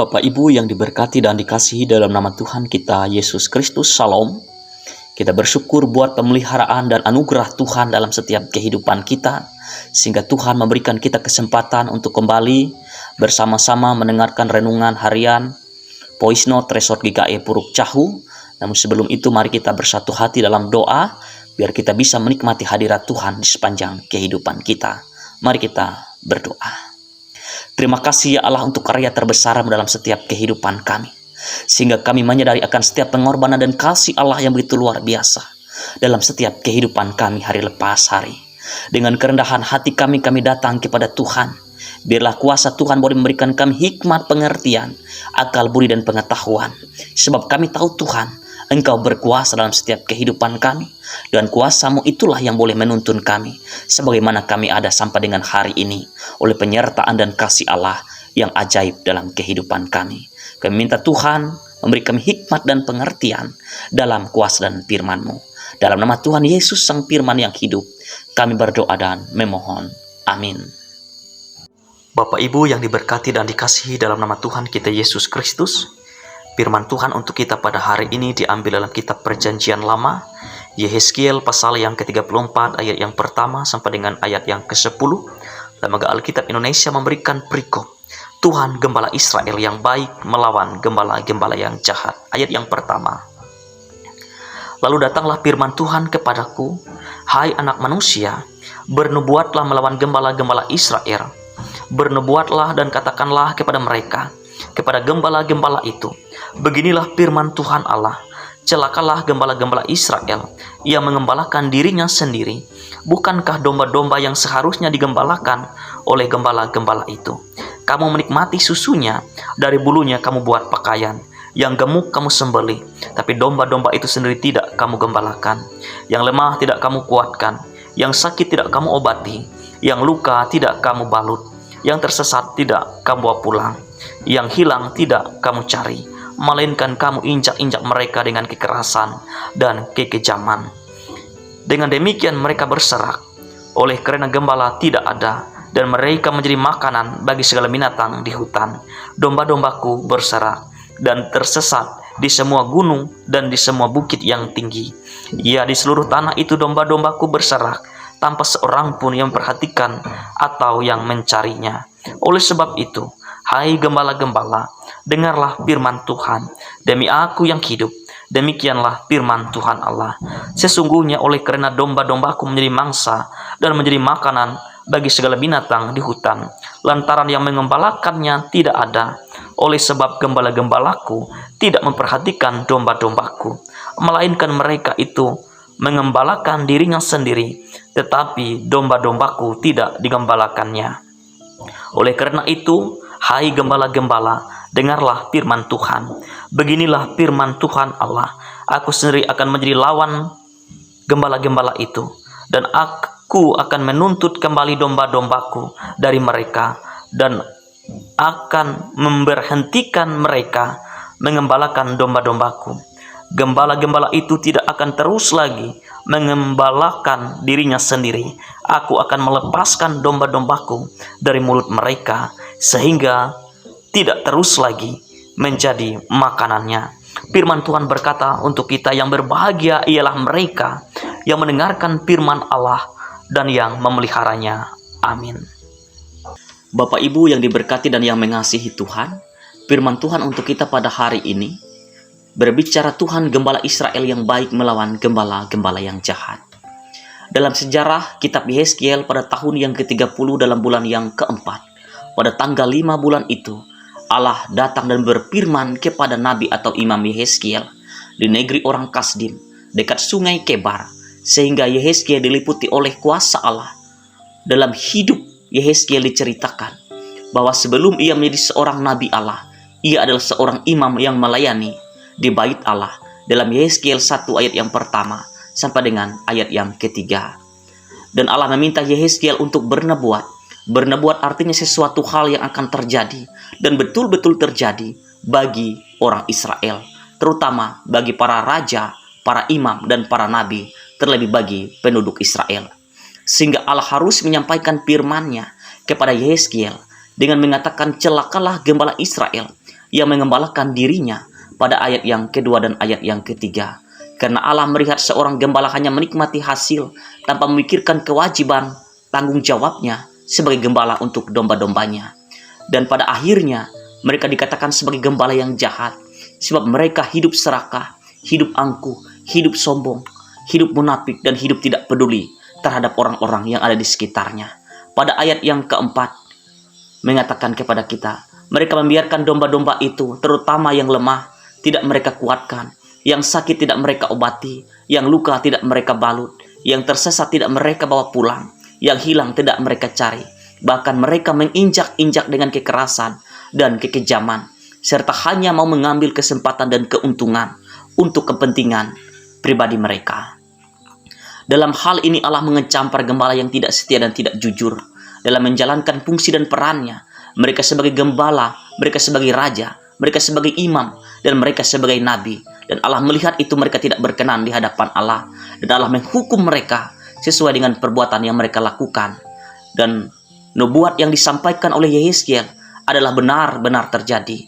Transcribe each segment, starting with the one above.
Bapak Ibu yang diberkati dan dikasihi dalam nama Tuhan kita Yesus Kristus, Shalom. Kita bersyukur buat pemeliharaan dan anugerah Tuhan dalam setiap kehidupan kita, sehingga Tuhan memberikan kita kesempatan untuk kembali bersama-sama mendengarkan renungan harian Voice Note Resort GKE Puruk Cahu. Namun sebelum itu mari kita bersatu hati dalam doa, biar kita bisa menikmati hadirat Tuhan di sepanjang kehidupan kita. Mari kita berdoa. Terima kasih ya Allah untuk karya terbesar dalam setiap kehidupan kami, sehingga kami menyadari akan setiap pengorbanan dan kasih Allah yang begitu luar biasa dalam setiap kehidupan kami hari lepas hari. Dengan kerendahan hati kami datang kepada Tuhan. Biarlah kuasa Tuhan boleh memberikan kami hikmat, pengertian, akal budi dan pengetahuan. Sebab kami tahu Tuhan, Engkau berkuasa dalam setiap kehidupan kami, dan kuasa-Mu itulah yang boleh menuntun kami sebagaimana kami ada sampai dengan hari ini oleh penyertaan dan kasih Allah yang ajaib dalam kehidupan kami. Kami minta Tuhan memberi kami hikmat dan pengertian dalam kuasa dan firman-Mu. Dalam nama Tuhan Yesus Sang Firman yang hidup, kami berdoa dan memohon. Amin. Bapak Ibu yang diberkati dan dikasihi dalam nama Tuhan kita Yesus Kristus, firman Tuhan untuk kita pada hari ini diambil dalam kitab Perjanjian Lama, Yehezkiel pasal yang ke-34 ayat yang pertama sampai dengan ayat yang ke-10. Lembaga Alkitab Indonesia memberikan perikop Tuhan Gembala Israel yang baik melawan gembala-gembala yang jahat. Ayat yang pertama. Lalu datanglah firman Tuhan kepadaku, hai anak manusia, bernubuatlah melawan gembala-gembala Israel. Bernubuatlah dan katakanlah kepada mereka, kepada gembala-gembala itu, beginilah firman Tuhan Allah, celakalah gembala-gembala Israel yang mengembalakan dirinya sendiri. Bukankah domba-domba yang seharusnya digembalakan oleh gembala-gembala itu? Kamu menikmati susunya, dari bulunya kamu buat pakaian, yang gemuk kamu sembelih, tapi domba-domba itu sendiri tidak kamu gembalakan. Yang lemah tidak kamu kuatkan, yang sakit tidak kamu obati, yang luka tidak kamu balut, yang tersesat tidak kamu bawa pulang, yang hilang tidak kamu cari, melainkan kamu injak-injak mereka dengan kekerasan dan kekejaman. Dengan demikian mereka berserak, oleh karena gembala tidak ada, dan mereka menjadi makanan bagi segala binatang di hutan. Domba-dombaku berserak dan tersesat di semua gunung dan di semua bukit yang tinggi. Ya, di seluruh tanah itu domba-dombaku berserak, tanpa seorang pun yang memperhatikan atau yang mencarinya. Oleh sebab itu, hai gembala-gembala, dengarlah firman Tuhan. Demi aku yang hidup, demikianlah firman Tuhan Allah. Sesungguhnya oleh karena domba-dombaku menjadi mangsa dan menjadi makanan bagi segala binatang di hutan, lantaran yang mengembalakannya tidak ada. Oleh sebab gembala-gembalaku tidak memperhatikan domba-dombaku, melainkan mereka itu mengembalakan dirinya sendiri, tetapi domba-dombaku tidak digembalakannya. Oleh karena itu, hai gembala-gembala, dengarlah firman Tuhan. Beginilah firman Tuhan Allah, aku sendiri akan menjadi lawan gembala-gembala itu, dan aku akan menuntut kembali domba-dombaku dari mereka, dan akan memberhentikan mereka mengembalakan domba-dombaku. Gembala-gembala itu tidak akan terus lagi mengembalakan dirinya sendiri. Aku akan melepaskan domba-dombaku dari mulut mereka, sehingga tidak terus lagi menjadi makanannya. Firman Tuhan berkata untuk kita, yang berbahagia ialah mereka yang mendengarkan firman Allah dan yang memeliharanya. Amin. Bapak Ibu yang diberkati dan yang mengasihi Tuhan, firman Tuhan untuk kita pada hari ini berbicara Tuhan Gembala Israel yang baik melawan gembala-gembala yang jahat. Dalam sejarah kitab Yehezkiel pada tahun yang ke-30 dalam bulan yang keempat, pada tanggal 5 bulan itu, Allah datang dan berfirman kepada Nabi atau Imam Yehezkiel di negeri orang Kasdim, dekat sungai Kebar, sehingga Yehezkiel diliputi oleh kuasa Allah. Dalam hidup Yehezkiel diceritakan bahwa sebelum ia menjadi seorang Nabi Allah, ia adalah seorang imam yang melayani di bait Allah. Dalam Yehezkiel 1 ayat yang pertama sampai dengan ayat yang ketiga. Dan Allah meminta Yehezkiel untuk bernubuat. Bernubuat artinya sesuatu hal yang akan terjadi dan betul-betul terjadi bagi orang Israel, terutama bagi para raja, para imam dan para nabi, terlebih bagi penduduk Israel. Sehingga Allah harus menyampaikan firman-Nya kepada Yehezkiel dengan mengatakan, celakalah gembala Israel yang mengembalakan dirinya pada ayat yang kedua dan ayat yang ketiga. Karena Allah melihat seorang gembala hanya menikmati hasil tanpa memikirkan kewajiban tanggung jawabnya sebagai gembala untuk domba-dombanya. Dan pada akhirnya mereka dikatakan sebagai gembala yang jahat, sebab mereka hidup serakah, hidup angkuh, hidup sombong, hidup munafik, dan hidup tidak peduli terhadap orang-orang yang ada di sekitarnya. Pada ayat yang keempat mengatakan kepada kita, mereka membiarkan domba-domba itu, terutama yang lemah, tidak mereka kuatkan, yang sakit tidak mereka obati, yang luka tidak mereka balut, yang tersesat tidak mereka bawa pulang, yang hilang tidak mereka cari. Bahkan mereka menginjak-injak dengan kekerasan dan kekejaman, serta hanya mau mengambil kesempatan dan keuntungan untuk kepentingan pribadi mereka. Dalam hal ini Allah mengecam para gembala yang tidak setia dan tidak jujur dalam menjalankan fungsi dan perannya. Mereka sebagai gembala, mereka sebagai raja, mereka sebagai imam, dan mereka sebagai nabi. Dan Allah melihat itu mereka tidak berkenan di hadapan Allah. Dan Allah menghukum mereka sesuai dengan perbuatan yang mereka lakukan. Dan nubuat yang disampaikan oleh Yehezkiel adalah benar-benar terjadi.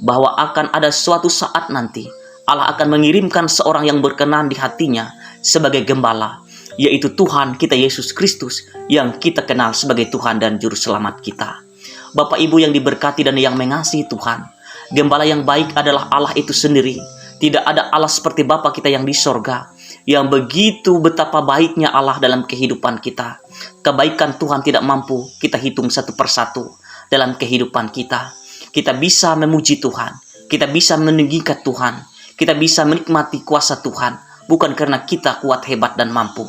Bahwa akan ada suatu saat nanti Allah akan mengirimkan seorang yang berkenan di hatinya sebagai gembala, yaitu Tuhan kita Yesus Kristus yang kita kenal sebagai Tuhan dan Juru Selamat kita. Bapak Ibu yang diberkati dan yang mengasihi Tuhan, gembala yang baik adalah Allah itu sendiri. Tidak ada Allah seperti Bapa kita yang di sorga, yang begitu betapa baiknya Allah dalam kehidupan kita. Kebaikan Tuhan tidak mampu kita hitung satu persatu dalam kehidupan kita. Kita bisa memuji Tuhan, kita bisa meninggikan Tuhan, kita bisa menikmati kuasa Tuhan, bukan karena kita kuat, hebat, dan mampu,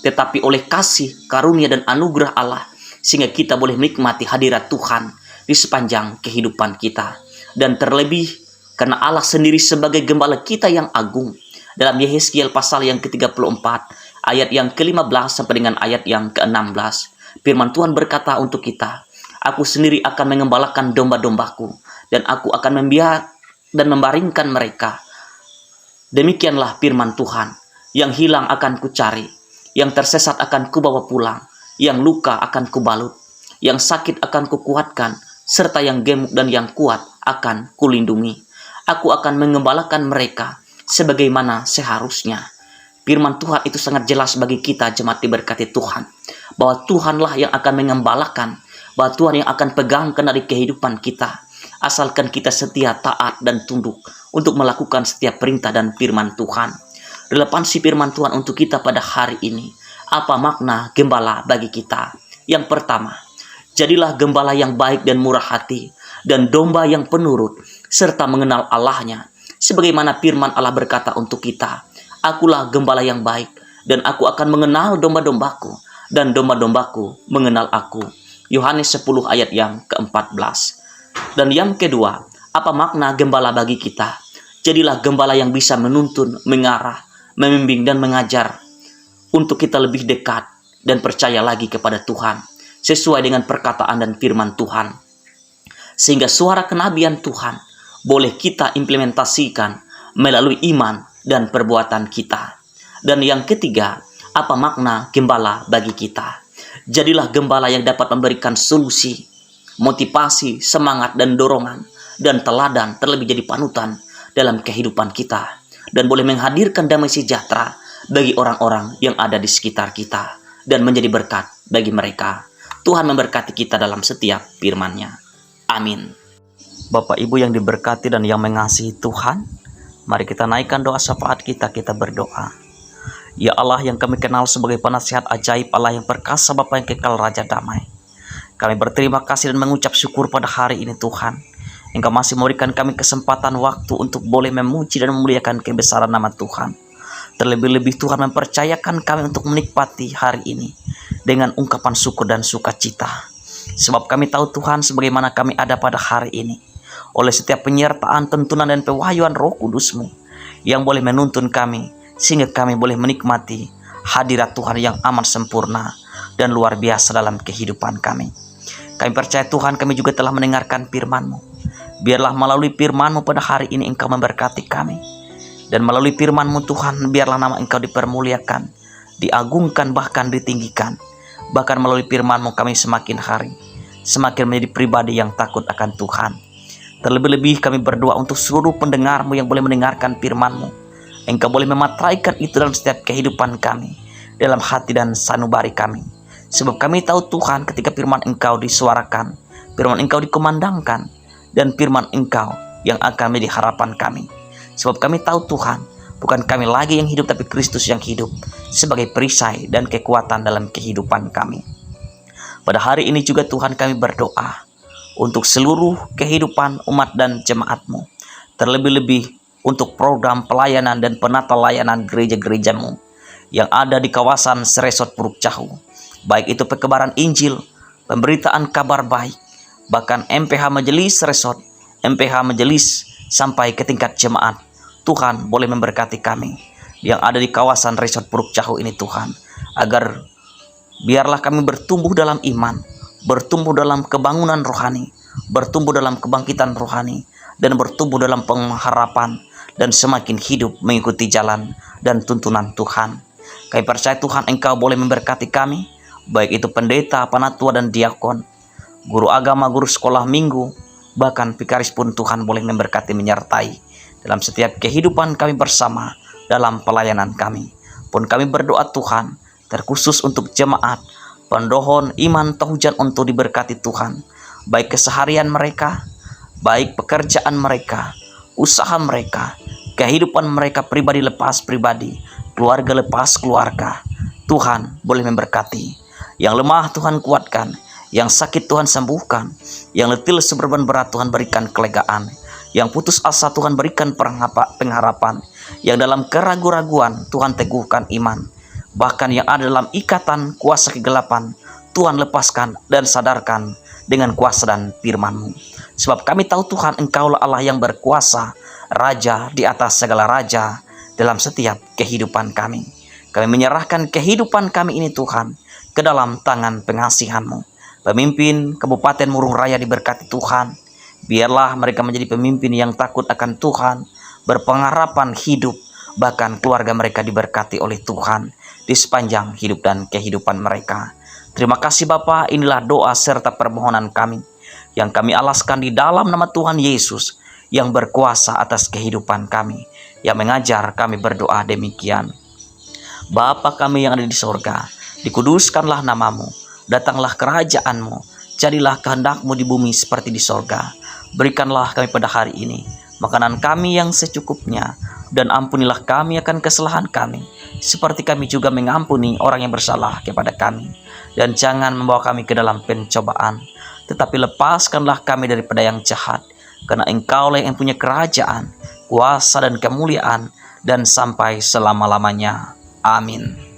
tetapi oleh kasih, karunia, dan anugerah Allah, sehingga kita boleh menikmati hadirat Tuhan di sepanjang kehidupan kita. Dan terlebih karena Allah sendiri sebagai gembala kita yang agung. Dalam Yehezkiel pasal yang ke-34 ayat yang ke-15 sampai dengan ayat yang ke-16, firman Tuhan berkata untuk kita, "Aku sendiri akan mengembalakan domba-dombaku, dan aku akan membiarkan dan membaringkan mereka." Demikianlah firman Tuhan. Yang hilang akan kucari, yang tersesat akan kubawa pulang, yang luka akan kubalut, yang sakit akan kukuatkan, serta yang gemuk dan yang kuat akan kulindungi. Aku akan mengembalakan mereka sebagaimana seharusnya. Firman Tuhan itu sangat jelas bagi kita jemaat diberkati Tuhan, bahwa Tuhanlah yang akan mengembalakan, bahwa Tuhan yang akan pegang kendali kehidupan kita, asalkan kita setia, taat, dan tunduk untuk melakukan setiap perintah dan firman Tuhan. Relevansi firman Tuhan untuk kita pada hari ini, apa makna gembala bagi kita? Yang pertama, jadilah gembala yang baik dan murah hati, dan domba yang penurut, serta mengenal Allahnya. Sebagaimana firman Allah berkata untuk kita, "Akulah gembala yang baik, dan aku akan mengenal domba-dombaku, dan domba-dombaku mengenal aku." Yohanes 10 ayat yang ke-14. Dan yang kedua, apa makna gembala bagi kita? Jadilah gembala yang bisa menuntun, mengarah, membimbing, dan mengajar untuk kita lebih dekat dan percaya lagi kepada Tuhan, sesuai dengan perkataan dan firman Tuhan. Sehingga suara kenabian Tuhan boleh kita implementasikan melalui iman dan perbuatan kita. Dan yang ketiga, apa makna gembala bagi kita? Jadilah gembala yang dapat memberikan solusi, motivasi, semangat, dan dorongan, dan teladan, terlebih jadi panutan dalam kehidupan kita, dan boleh menghadirkan damai sejahtera bagi orang-orang yang ada di sekitar kita, dan menjadi berkat bagi mereka. Tuhan memberkati kita dalam setiap firman-Nya. Amin. Bapak Ibu yang diberkati dan yang mengasihi Tuhan, mari kita naikkan doa syafaat kita berdoa. Ya Allah yang kami kenal sebagai penasihat ajaib, Allah yang perkasa, Bapa yang kekal, Raja damai, kami berterima kasih dan mengucap syukur pada hari ini Tuhan, Engkau masih memberikan kami kesempatan waktu untuk boleh memuji dan memuliakan kebesaran nama Tuhan. Terlebih-lebih Tuhan mempercayakan kami untuk menikmati hari ini dengan ungkapan syukur dan sukacita. Sebab kami tahu Tuhan, sebagaimana kami ada pada hari ini, oleh setiap penyertaan, tuntunan, dan pewahyuan Roh Kudus-Mu yang boleh menuntun kami, sehingga kami boleh menikmati hadirat Tuhan yang amat sempurna dan luar biasa dalam kehidupan kami. Kami percaya Tuhan, kami juga telah mendengarkan firman-Mu. Biarlah melalui firman-Mu pada hari ini Engkau memberkati kami. Dan melalui firman-Mu Tuhan, biarlah nama Engkau dipermuliakan, diagungkan, bahkan ditinggikan. Bahkan melalui firman-Mu kami semakin hari semakin menjadi pribadi yang takut akan Tuhan. Terlebih-lebih kami berdoa untuk seluruh pendengar-Mu yang boleh mendengarkan firman-Mu. Engkau boleh mematraikan itu dalam setiap kehidupan kami, dalam hati dan sanubari kami. Sebab kami tahu Tuhan, ketika firman Engkau disuarakan, firman Engkau dikumandangkan, dan firman Engkau yang akan menjadi harapan kami. Sebab kami tahu Tuhan, bukan kami lagi yang hidup, tapi Kristus yang hidup sebagai perisai dan kekuatan dalam kehidupan kami. Pada hari ini juga Tuhan, kami berdoa untuk seluruh kehidupan umat dan jemaat-Mu. Terlebih-lebih untuk program pelayanan dan penata layanan gereja-gereja-Mu yang ada di kawasan Seresot Puruk Cahu. Baik itu pekebaran Injil, pemberitaan kabar baik, bahkan MPH Majelis Seresot, MPH Majelis sampai ke tingkat jemaat. Tuhan boleh memberkati kami yang ada di kawasan Resort Puruk Cahu ini Tuhan. Agar biarlah kami bertumbuh dalam iman, bertumbuh dalam kebangunan rohani, bertumbuh dalam kebangkitan rohani, dan bertumbuh dalam pengharapan, dan semakin hidup mengikuti jalan dan tuntunan Tuhan. Kami percaya Tuhan, Engkau boleh memberkati kami, baik itu pendeta, penatua, dan diakon, guru agama, guru sekolah minggu, bahkan vikaris pun Tuhan boleh memberkati, menyertai dalam setiap kehidupan kami bersama dalam pelayanan kami. Pun kami berdoa Tuhan, terkhusus untuk jemaat, pendohon iman Tohujan untuk diberkati Tuhan, baik keseharian mereka, baik pekerjaan mereka, usaha mereka, kehidupan mereka pribadi lepas pribadi, keluarga lepas keluarga. Tuhan boleh memberkati. Yang lemah Tuhan kuatkan, yang sakit Tuhan sembuhkan, yang letih lesu beban berat Tuhan berikan kelegaan, yang putus asa Tuhan berikan pengharapan, yang dalam keraguan-raguan Tuhan teguhkan iman, bahkan yang ada dalam ikatan kuasa kegelapan Tuhan lepaskan dan sadarkan dengan kuasa dan firman-Mu. Sebab kami tahu Tuhan, Engkaulah Allah yang berkuasa, Raja di atas segala raja dalam setiap kehidupan kami. Kami menyerahkan kehidupan kami ini Tuhan ke dalam tangan pengasihan-Mu. Pemimpin Kabupaten Murung Raya diberkati Tuhan. Biarlah mereka menjadi pemimpin yang takut akan Tuhan, berpengharapan hidup, bahkan keluarga mereka diberkati oleh Tuhan di sepanjang hidup dan kehidupan mereka. Terima kasih Bapa, inilah doa serta permohonan kami yang kami alaskan di dalam nama Tuhan Yesus yang berkuasa atas kehidupan kami, yang mengajar kami berdoa demikian. Bapa kami yang ada di sorga, dikuduskanlah namamu, datanglah kerajaan-Mu, jadilah kehendak-Mu di bumi seperti di sorga. Berikanlah kami pada hari ini makanan kami yang secukupnya, dan ampunilah kami akan kesalahan kami, seperti kami juga mengampuni orang yang bersalah kepada kami. Dan jangan membawa kami ke dalam pencobaan, tetapi lepaskanlah kami daripada yang jahat, karena Engkaulah yang punya kerajaan, kuasa, dan kemuliaan, dan sampai selama-lamanya. Amin.